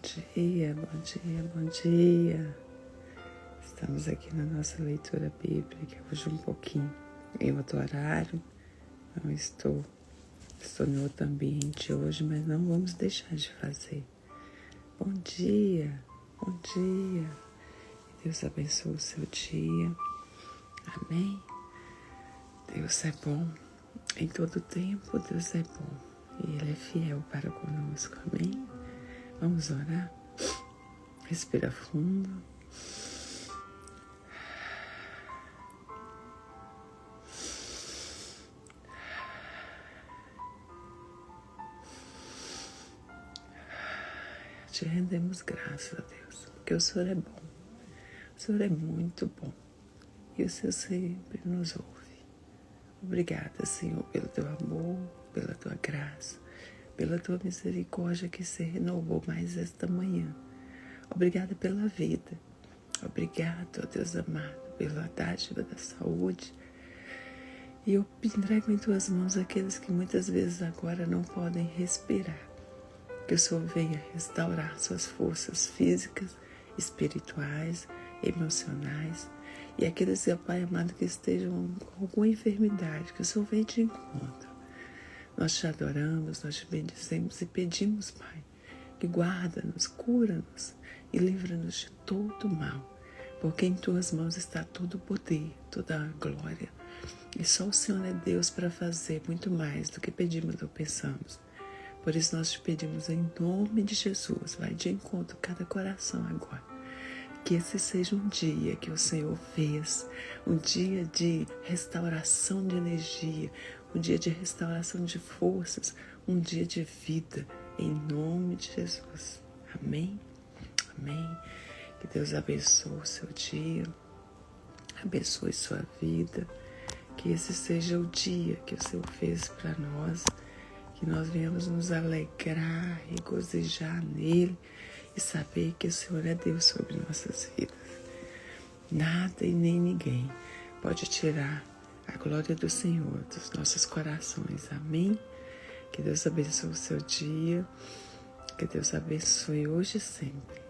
dia, bom dia, bom dia. Estamos aqui na nossa leitura bíblica, hoje um pouquinho em outro horário. Não estou em outro ambiente hoje, mas não vamos deixar de fazer. Bom dia, bom dia. Deus abençoe o seu dia. Amém? Deus é bom. Em todo tempo, Deus é bom. E Ele é fiel para conosco. Amém? Vamos orar? Respira fundo. Te rendemos graças a Deus, porque o Senhor é bom. O Senhor é muito bom. E o Senhor sempre nos ouve. Obrigada, Senhor, pelo teu amor, pela tua graça, pela tua misericórdia que se renovou mais esta manhã. Obrigada pela vida. Obrigado, ó Deus amado, pela dádiva da saúde. E eu entrego em tuas mãos aqueles que muitas vezes agora não podem respirar. Que o Senhor venha restaurar suas forças físicas, espirituais, emocionais. E aqueles, ó Pai amado, que estejam com alguma enfermidade, que o Senhor venha de encontro. Nós te adoramos, nós te bendizemos e pedimos, Pai, que guarda-nos, cura-nos e livra-nos de todo mal. Porque em tuas mãos está todo o poder, toda a glória. E só o Senhor é Deus para fazer muito mais do que pedimos ou pensamos. Por isso nós te pedimos em nome de Jesus, vai de encontro a cada coração agora. Que esse seja um dia que o Senhor fez, um dia de restauração de energia, um dia de restauração de forças, um dia de vida, em nome de Jesus. Amém? Amém. Que Deus abençoe o seu dia, abençoe sua vida, que esse seja o dia que o Senhor fez para nós, que nós venhamos nos alegrar, regozijar nele e saber que o Senhor é Deus sobre nossas vidas. Nada e nem ninguém pode tirar a glória do Senhor dos nossos corações. Amém? Que Deus abençoe o seu dia, que Deus abençoe hoje e sempre.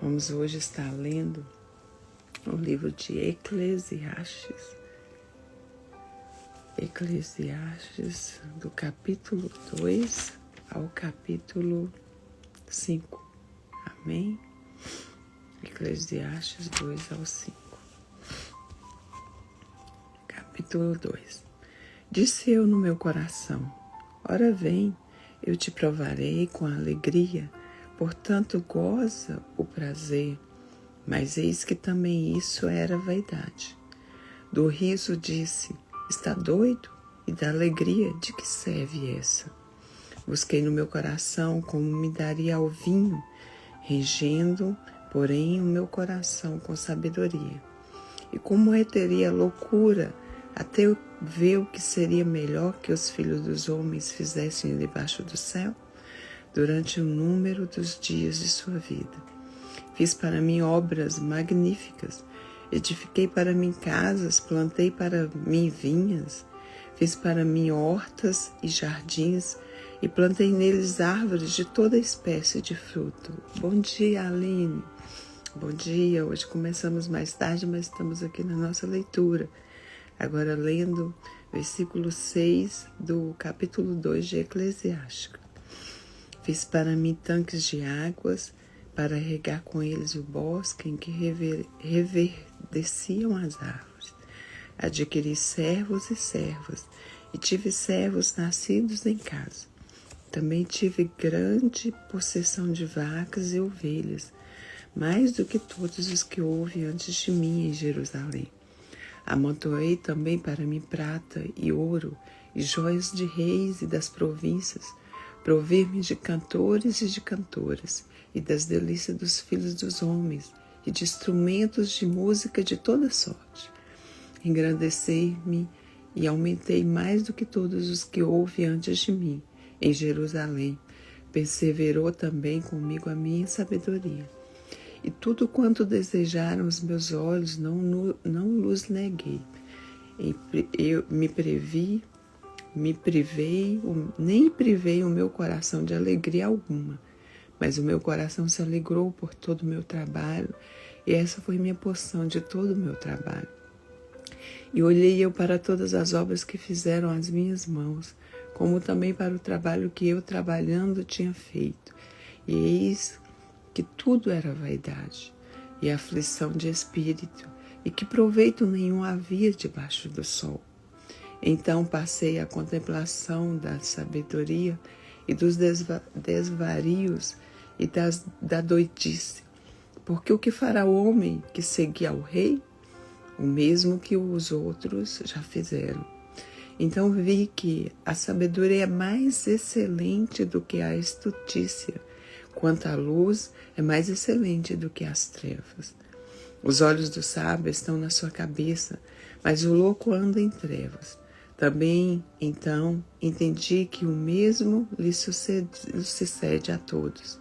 Vamos hoje estar lendo o livro de Eclesiastes, do capítulo 2 ao capítulo 5. Amém? Eclesiastes 2 ao 5. Capítulo 2. Disse eu no meu coração: ora vem, eu te provarei com alegria, portanto goza o prazer. Mas eis que também isso era vaidade. Do riso disse: está doido? E da alegria, de que serve essa? Busquei no meu coração como me daria ao vinho, regendo, porém, o meu coração com sabedoria. E como teria loucura até eu ver o que seria melhor que os filhos dos homens fizessem debaixo do céu, durante o número dos dias de sua vida. Fiz para mim obras magníficas, edifiquei para mim casas, plantei para mim vinhas, fiz para mim hortas e jardins, e plantei neles árvores de toda espécie de fruto. Bom dia, Aline. Bom dia. Hoje começamos mais tarde, mas estamos aqui na nossa leitura. Agora lendo versículo 6 do capítulo 2 de Eclesiastes. Fiz para mim tanques de águas, para regar com eles o bosque em que reverdeciam as árvores. Adquiri servos e servas, e tive servos nascidos em casa. Também tive grande possessão de vacas e ovelhas, mais do que todos os que houve antes de mim em Jerusalém. Amontoei também para mim prata e ouro, e joias de reis e das províncias, prover-me de cantores e de cantoras, e das delícias dos filhos dos homens, e de instrumentos de música de toda sorte. Engrandecer-me e aumentei mais do que todos os que houve antes de mim em Jerusalém. Perseverou também comigo a minha sabedoria. E tudo quanto desejaram os meus olhos não lhes neguei. Eu nem privei o meu coração de alegria alguma, mas o meu coração se alegrou por todo o meu trabalho, e essa foi minha porção de todo o meu trabalho. E olhei eu para todas as obras que fizeram as minhas mãos, como também para o trabalho que eu trabalhando tinha feito. E eis que tudo era vaidade e aflição de espírito, e que proveito nenhum havia debaixo do sol. Então passei à contemplação da sabedoria e dos desvarios e da doidice, porque o que fará o homem que seguir ao rei? O mesmo que os outros já fizeram. Então vi que a sabedoria é mais excelente do que a astutícia, quanto a luz é mais excelente do que as trevas. Os olhos do sábio estão na sua cabeça, mas o louco anda em trevas. Também, então, entendi que o mesmo lhe sucede a todos.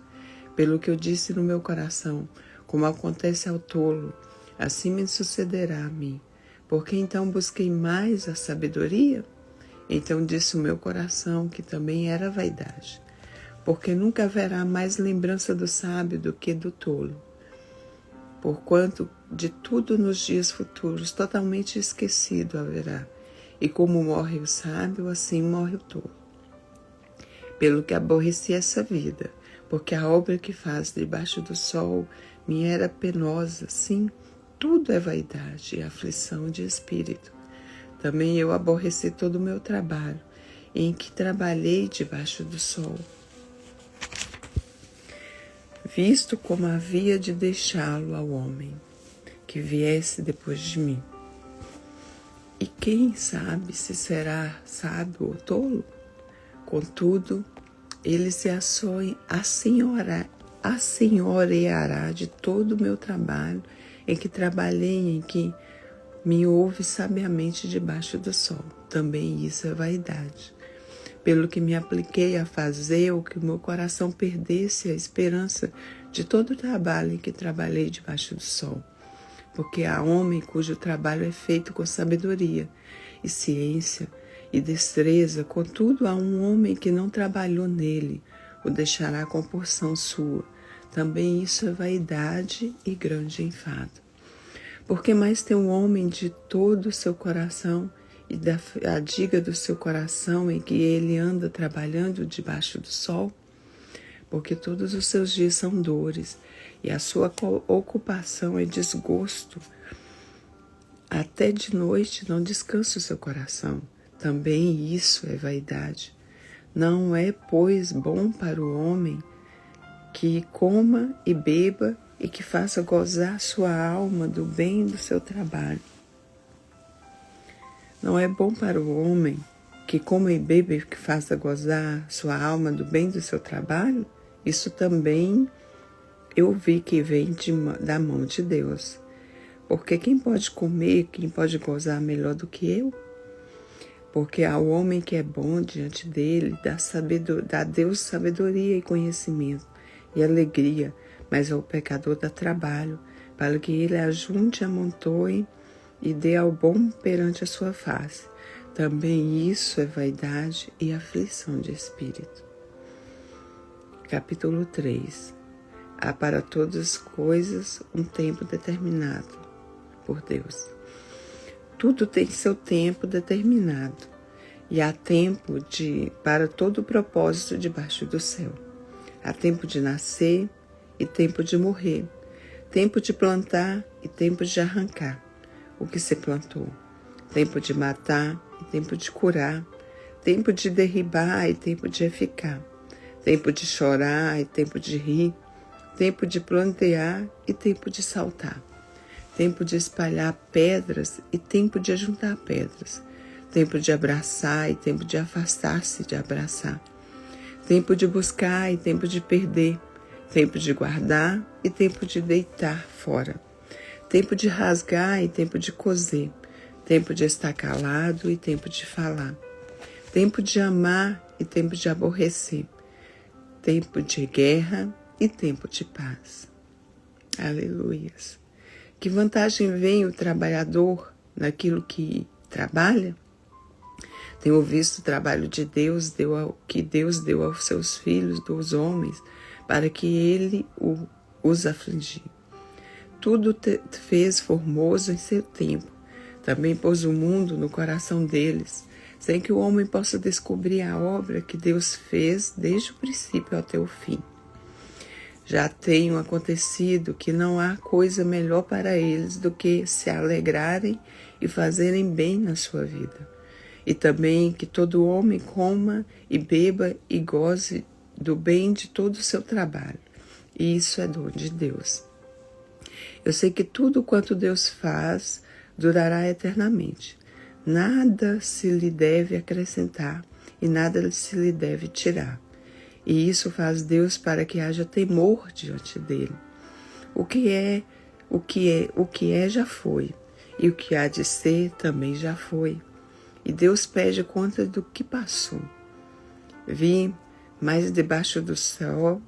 Pelo que eu disse no meu coração, como acontece ao tolo, assim me sucederá a mim. Porque então busquei mais a sabedoria? Então disse o meu coração que também era vaidade. Porque nunca haverá mais lembrança do sábio do que do tolo. Porquanto de tudo nos dias futuros totalmente esquecido haverá. E como morre o sábio, assim morre o tolo. Pelo que aborreci essa vida, porque a obra que faz debaixo do sol me era penosa, sim, tudo é vaidade e aflição de espírito. Também eu aborreci todo o meu trabalho, em que trabalhei debaixo do sol, visto como havia de deixá-lo ao homem que viesse depois de mim. E quem sabe se será sábio ou tolo? Contudo, ele se assenhoreará de todo o meu trabalho, em que trabalhei, em que me ouve sabiamente debaixo do sol. Também isso é vaidade. Pelo que me apliquei a fazer o que o meu coração perdesse a esperança de todo o trabalho em que trabalhei debaixo do sol. Porque há homem cujo trabalho é feito com sabedoria e ciência e destreza, contudo há um homem que não trabalhou nele, o deixará com porção sua. Também isso é vaidade e grande enfado. Porque mais tem um homem de todo o seu coração e da diga do seu coração em que ele anda trabalhando debaixo do sol? Porque todos os seus dias são dores, e a sua ocupação é desgosto. Até de noite não descansa o seu coração. Também isso é vaidade. Não é, pois, bom para o homem que coma e beba e que faça gozar sua alma do bem do seu trabalho. Não é bom para o homem que coma e beba e que faça gozar sua alma do bem do seu trabalho? Isso também eu vi que vem da mão de Deus. Porque quem pode comer, quem pode gozar melhor do que eu? Porque ao homem que é bom diante dele, dá Deus sabedoria e conhecimento e alegria, mas ao pecador dá trabalho, para que ele ajunte, amontoe e dê ao bom perante a sua face. Também isso é vaidade e aflição de espírito. Capítulo 3. Há para todas as coisas um tempo determinado por Deus. Tudo tem seu tempo determinado, e há tempo para todo o propósito debaixo do céu. Há tempo de nascer e tempo de morrer, tempo de plantar e tempo de arrancar o que se plantou, tempo de matar e tempo de curar, tempo de derribar e tempo de edificar, tempo de chorar e tempo de rir, tempo de plantear e tempo de saltar, tempo de espalhar pedras e tempo de ajuntar pedras, tempo de abraçar e tempo de afastar-se de abraçar, tempo de buscar e tempo de perder, tempo de guardar e tempo de deitar fora, tempo de rasgar e tempo de coser, tempo de estar calado e tempo de falar, tempo de amar e tempo de aborrecer, tempo de guerra e tempo de paz. Aleluias. Que vantagem vem o trabalhador naquilo que trabalha? Tenho visto o trabalho de Deus, que Deus deu aos seus filhos, dos homens, para que ele os afligir. Tudo fez formoso em seu tempo. Também pôs o mundo no coração deles, sem que o homem possa descobrir a obra que Deus fez desde o princípio até o fim. Já tem acontecido que não há coisa melhor para eles do que se alegrarem e fazerem bem na sua vida. E também que todo homem coma e beba e goze do bem de todo o seu trabalho. E isso é dom de Deus. Eu sei que tudo quanto Deus faz durará eternamente. Nada se lhe deve acrescentar e nada se lhe deve tirar. E isso faz Deus para que haja temor diante dele. O que é já foi, e o que há de ser também já foi. E Deus pede conta do que passou. Vi, mas debaixo do céu,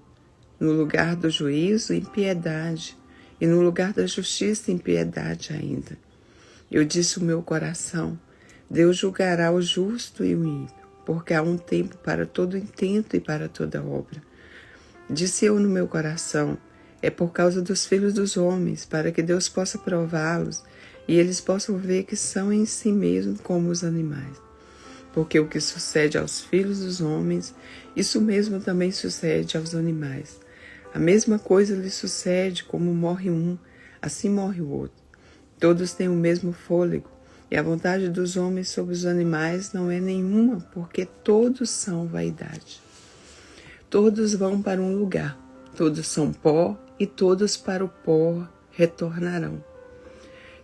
no lugar do juízo, impiedade, e no lugar da justiça, impiedade ainda. Eu disse o meu coração, Deus julgará o justo e o ímpio, porque há um tempo para todo intento e para toda obra. Disse eu no meu coração, é por causa dos filhos dos homens, para que Deus possa prová-los, e eles possam ver que são em si mesmos como os animais. Porque o que sucede aos filhos dos homens, isso mesmo também sucede aos animais. A mesma coisa lhe sucede, como morre um, assim morre o outro. Todos têm o mesmo fôlego, e a vontade dos homens sobre os animais não é nenhuma, porque todos são vaidade. Todos vão para um lugar, todos são pó, e todos para o pó retornarão.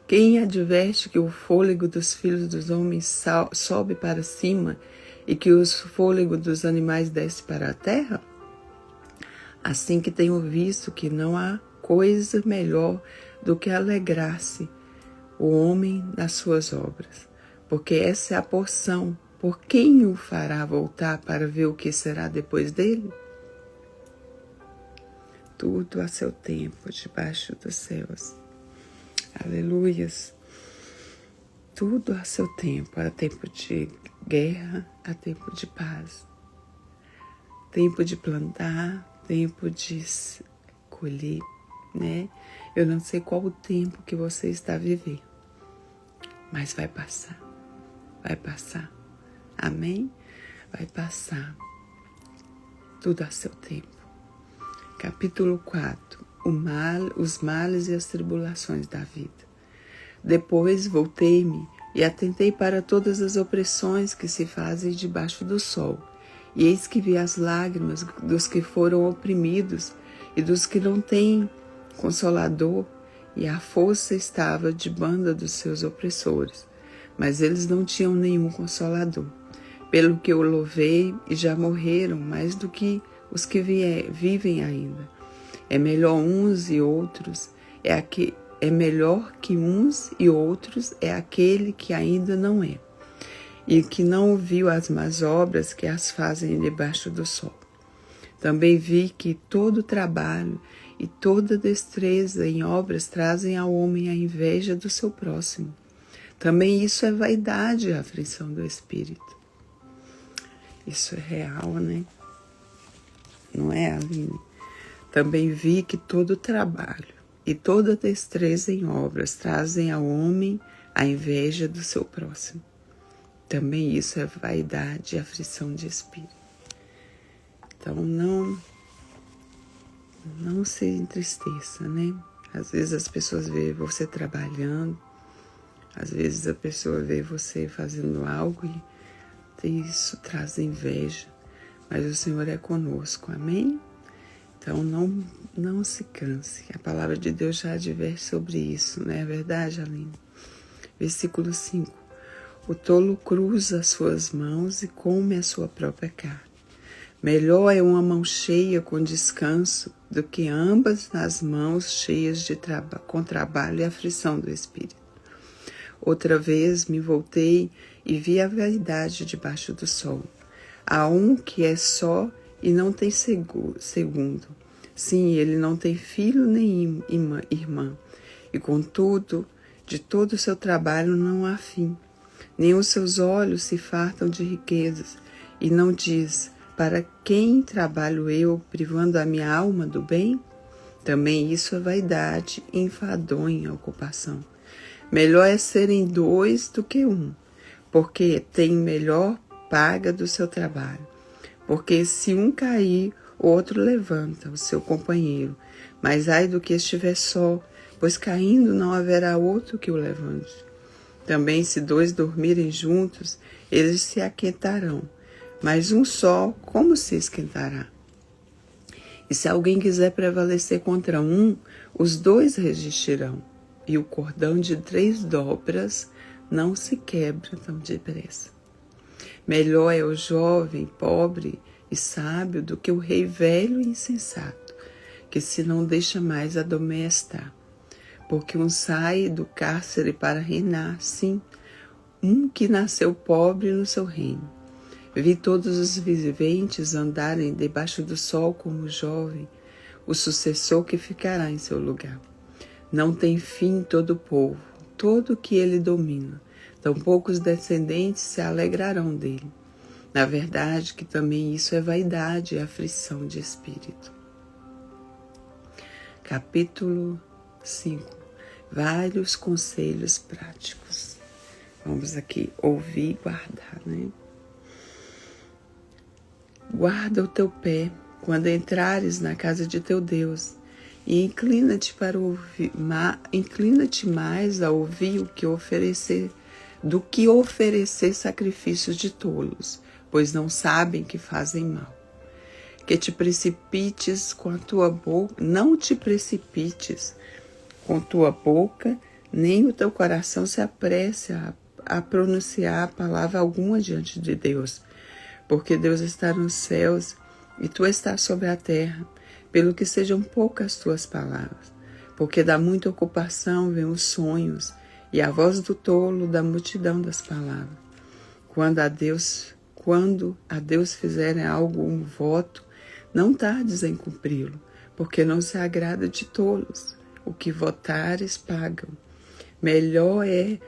Quem adverte que o fôlego dos filhos dos homens sobe para cima e que o fôlego dos animais desce para a terra? Assim que tenho visto que não há coisa melhor do que alegrar-se o homem nas suas obras, porque essa é a porção. Por quem o fará voltar para ver o que será depois dele? Tudo a seu tempo, debaixo dos céus. Aleluias. Tudo a seu tempo. Há tempo de guerra, há tempo de paz. Tempo de plantar, tempo de colher, né? Eu não sei qual o tempo que você está vivendo, mas vai passar. Vai passar. Amém? Vai passar. Tudo a seu tempo. Capítulo 4. Os males e as tribulações da vida. Depois voltei-me e atentei para todas as opressões que se fazem debaixo do sol. E eis que vi as lágrimas dos que foram oprimidos e dos que não têm consolador, e a força estava de banda dos seus opressores, mas eles não tinham nenhum consolador. Pelo que eu louvei, e já morreram mais do que os que vivem ainda. É melhor uns e outros, é melhor que uns e outros é aquele que ainda não é, e que não viu as más obras que as fazem debaixo do sol. Também vi que todo trabalho e toda destreza em obras trazem ao homem a inveja do seu próximo. Também isso é vaidade, a aflição do espírito. Isso é real, né? Não é, Aline? Também vi que todo trabalho e toda destreza em obras trazem ao homem a inveja do seu próximo. Também isso é vaidade e aflição de espírito. Então não se entristeça, né? Às vezes as pessoas veem você trabalhando, às vezes a pessoa vê você fazendo algo e isso traz inveja, mas o Senhor é conosco, amém? Então não se canse, a palavra de Deus já adverte sobre isso, não é verdade, Aline? Versículo 5. O tolo cruza as suas mãos e come a sua própria carne. Melhor é uma mão cheia com descanso do que ambas as mãos cheias com trabalho e aflição do espírito. Outra vez me voltei e vi a vaidade debaixo do sol. Há um que é só e não tem segundo. Sim, ele não tem filho nem irmã. E contudo, de todo o seu trabalho não há fim. Nem os seus olhos se fartam de riquezas. E não diz, para quem trabalho eu, privando a minha alma do bem? Também isso é vaidade e enfadonha ocupação. Melhor é serem dois do que um, porque tem melhor paga do seu trabalho. Porque se um cair, o outro levanta o seu companheiro. Mas ai do que estiver só, pois caindo não haverá outro que o levante. Também se dois dormirem juntos, eles se aquentarão. Mas um só, como se esquentará? E se alguém quiser prevalecer contra um, os dois resistirão. E o cordão de 3 dobras não se quebra tão depressa. Melhor é o jovem, pobre e sábio do que o rei velho e insensato, que se não deixa mais admoestar. Porque um sai do cárcere para reinar, sim, um que nasceu pobre no seu reino. Vi todos os viventes andarem debaixo do sol como o jovem, o sucessor que ficará em seu lugar. Não tem fim todo o povo, todo o que ele domina. Tampouco os descendentes se alegrarão dele. Na verdade, que também isso é vaidade e aflição de espírito. Capítulo 5. Vários conselhos práticos. Vamos aqui ouvir e guardar, né? Guarda o teu pé quando entrares na casa de teu Deus, e inclina-te mais a ouvir do que oferecer sacrifícios de tolos, pois não sabem que fazem mal. Que te precipites com a tua boca, não te precipites com tua boca, nem o teu coração se apresse a pronunciar palavra alguma diante de Deus, porque Deus está nos céus e tu estás sobre a terra, pelo que sejam poucas tuas palavras, porque da muita ocupação vêm os sonhos, e a voz do tolo da multidão das palavras. Quando a Deus fizerem algum voto, não tardes em cumpri-lo, porque não se agrada de tolos. O que votares pagam. Melhor é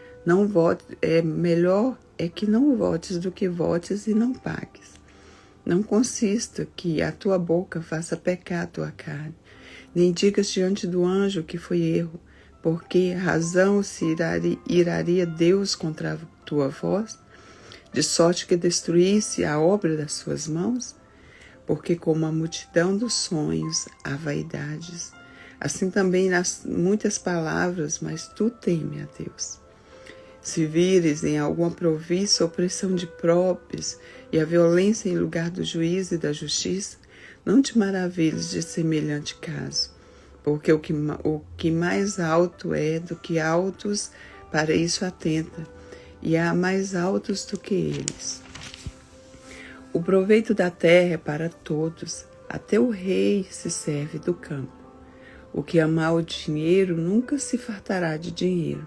que não votes do que votes e não pagues. Não consista que a tua boca faça pecar a tua carne, nem digas diante do anjo que foi erro, porque razão se iraria Deus contra a tua voz, de sorte que destruísse a obra das suas mãos? Porque como a multidão dos sonhos há vaidades, assim também nas muitas palavras, mas tu teme a Deus. Se vires em alguma província opressão de próprios e a violência em lugar do juízo e da justiça, não te maravilhes de semelhante caso, porque o que mais alto é do que altos, para isso atenta, e há mais altos do que eles. O proveito da terra é para todos, até o rei se serve do campo. O que amar o dinheiro nunca se fartará de dinheiro,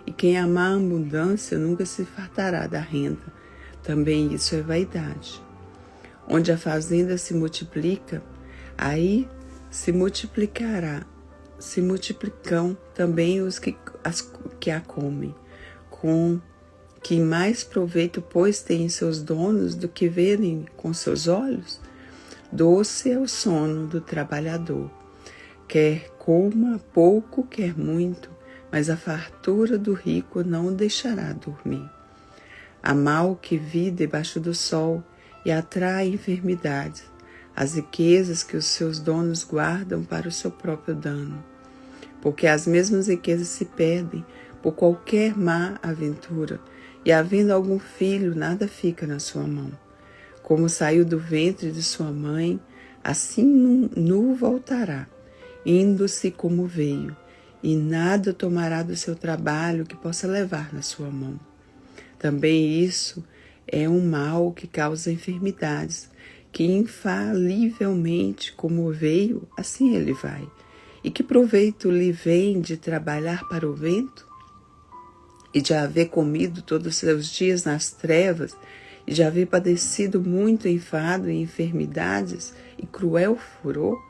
e quem amar a abundância nunca se fartará da renda. Também isso é vaidade. Onde a fazenda se multiplica, aí se multiplicam também os que a comem. Com que mais proveito, pois, têm seus donos do que verem com seus olhos? Doce é o sono do trabalhador. Quer coma pouco, quer muito, mas a fartura do rico não o deixará dormir. Há mal que vi debaixo do sol e atrai enfermidades, as riquezas que os seus donos guardam para o seu próprio dano, porque as mesmas riquezas se perdem por qualquer má aventura, e havendo algum filho, nada fica na sua mão. Como saiu do ventre de sua mãe, assim nu voltará, indo-se como veio, e nada tomará do seu trabalho que possa levar na sua mão. Também isso é um mal que causa enfermidades, que infalivelmente, como veio, assim ele vai. E que proveito lhe vem de trabalhar para o vento? E de haver comido todos os seus dias nas trevas, e de haver padecido muito enfado e enfermidades e cruel furor?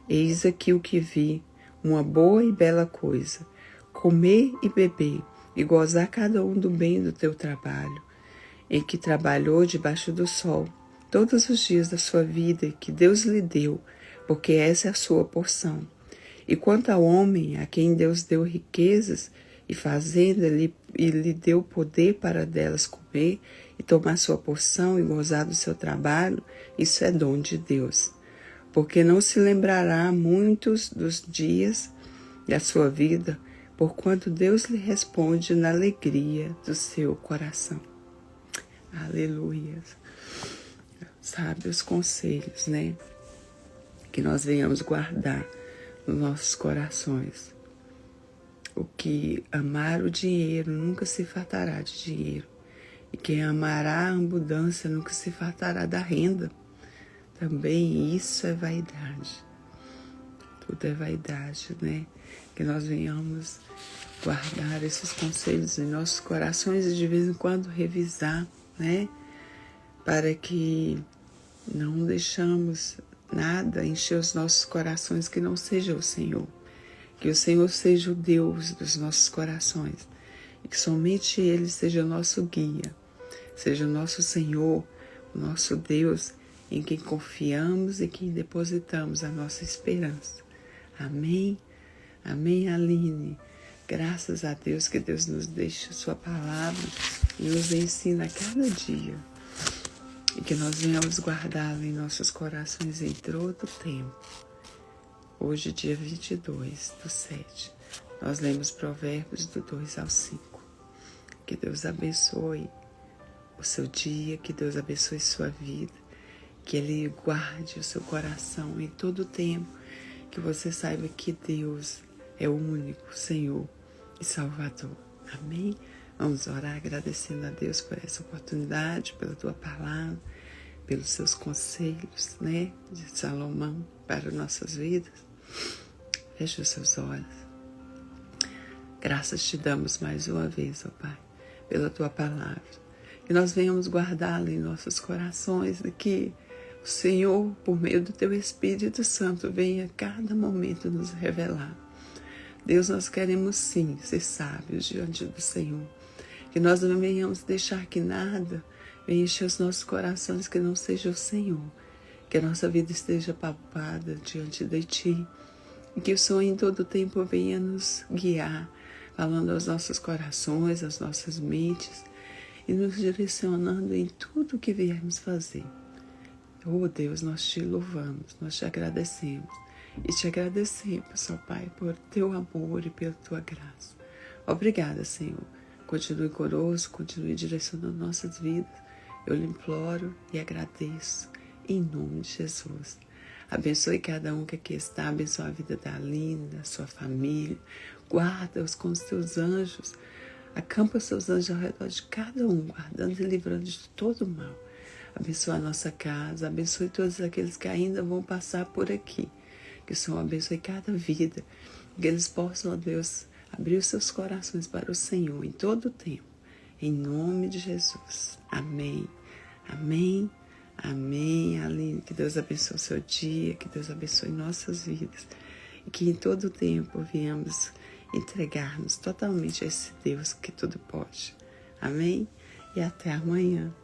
Eis aqui o que vi, uma boa e bela coisa, comer e beber, e gozar cada um do bem do teu trabalho, em que trabalhou debaixo do sol, todos os dias da sua vida que Deus lhe deu, porque essa é a sua porção. E quanto ao homem a quem Deus deu riquezas e fazenda e lhe deu poder para delas comer e tomar sua porção e gozar do seu trabalho, isso é dom de Deus. Porque não se lembrará muitos dos dias da sua vida, porquanto Deus lhe responde na alegria do seu coração. Aleluia. Sabe os conselhos, né? Que nós venhamos guardar nos nossos corações. O que amar o dinheiro nunca se fartará de dinheiro. E quem amará a abundância nunca se fartará da renda. Também isso é vaidade. Tudo é vaidade, né? Que nós venhamos guardar esses conselhos em nossos corações e de vez em quando revisar, né? Para que não deixamos nada encher os nossos corações que não seja o Senhor. Que o Senhor seja o Deus dos nossos corações. E que somente Ele seja o nosso guia. Seja o nosso Senhor, o nosso Deus, em quem confiamos e quem depositamos a nossa esperança. Amém? Amém, Aline? Graças a Deus que Deus nos deixa a sua palavra e nos ensina a cada dia. E que nós venhamos guardá-la em nossos corações em todo o tempo. Hoje, dia 22/7, nós lemos Provérbios do 2 ao 5. Que Deus abençoe o seu dia, que Deus abençoe sua vida, que Ele guarde o seu coração em todo o tempo, que você saiba que Deus é o único Senhor e Salvador. Amém? Vamos orar agradecendo a Deus por essa oportunidade, pela tua palavra, pelos seus conselhos, né, de Salomão para nossas vidas. Feche os seus olhos. Graças te damos mais uma vez, ó Pai, pela tua palavra. Que nós venhamos guardá-la em nossos corações e que o Senhor, por meio do teu Espírito Santo, venha a cada momento nos revelar. Deus, nós queremos sim ser sábios diante do Senhor. Que nós não venhamos deixar que nada venha encher os nossos corações que não seja o Senhor. Que a nossa vida esteja palpada diante de Ti. E que o Senhor em todo o tempo venha nos guiar, falando aos nossos corações, às nossas mentes e nos direcionando em tudo o que viermos fazer. Oh Deus, nós te louvamos, nós te agradecemos. E te agradecemos, ó Pai, por teu amor e pela tua graça. Obrigada, Senhor. Continue conosco, continue direcionando nossas vidas. Eu lhe imploro e agradeço, em nome de Jesus. Abençoe cada um que aqui está, abençoe a vida da Aline, da sua família. Guarda-os com os teus anjos. Acampa os teus anjos ao redor de cada um, guardando e livrando de todo o mal. Abençoe a nossa casa, abençoe todos aqueles que ainda vão passar por aqui. Que o Senhor abençoe cada vida, que eles possam, ó Deus, abrir os seus corações para o Senhor em todo o tempo. Em nome de Jesus. Amém. Amém. Amém. Aline, que Deus abençoe o seu dia, que Deus abençoe nossas vidas. E que em todo o tempo venhamos entregar-nos totalmente a esse Deus que tudo pode. Amém. E até amanhã.